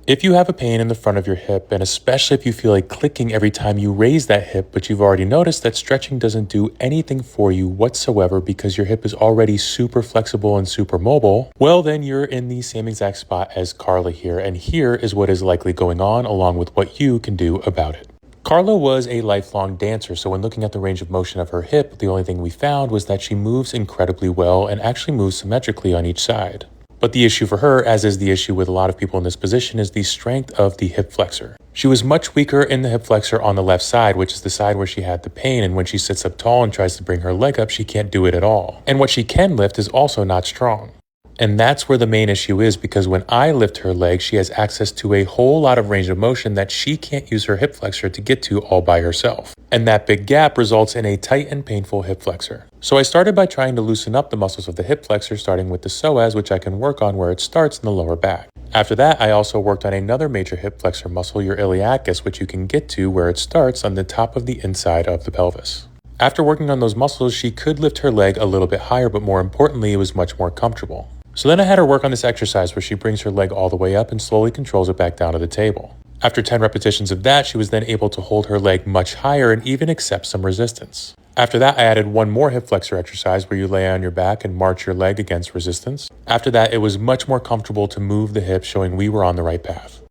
If you have a pain in the front of your hip, and especially if you feel like clicking every time you raise that hip, but you've already noticed that stretching doesn't do anything for you whatsoever because your hip is already super flexible and super mobile, well then you're in the same exact spot as Carla here, and here is what is likely going on along with what you can do about it. Carla was a lifelong dancer, so when looking at the range of motion of her hip, the only thing we found was that she moves incredibly well and actually moves symmetrically on each side. But the issue for her, as is the issue with a lot of people in this position, is the strength of the hip flexor. She was much weaker in the hip flexor on the left side, which is the side where she had the pain, and when she sits up tall and tries to bring her leg up, she can't do it at all. And what she can lift is also not strong. And that's where the main issue is, because when I lift her leg, she has access to a whole lot of range of motion that she can't use her hip flexor to get to all by herself. And that big gap results in a tight and painful hip flexor. So I started by trying to loosen up the muscles of the hip flexor, starting with the psoas, which I can work on where it starts in the lower back. After that, I also worked on another major hip flexor muscle, your iliacus, which you can get to where it starts on the top of the inside of the pelvis. After working on those muscles, she could lift her leg a little bit higher, but more importantly, it was much more comfortable. So then I had her work on this exercise where she brings her leg all the way up and slowly controls it back down to the table. After 10 repetitions of that, she was then able to hold her leg much higher and even accept some resistance. After that, I added one more hip flexor exercise where you lay on your back and march your leg against resistance. After that, it was much more comfortable to move the hips, showing we were on the right path.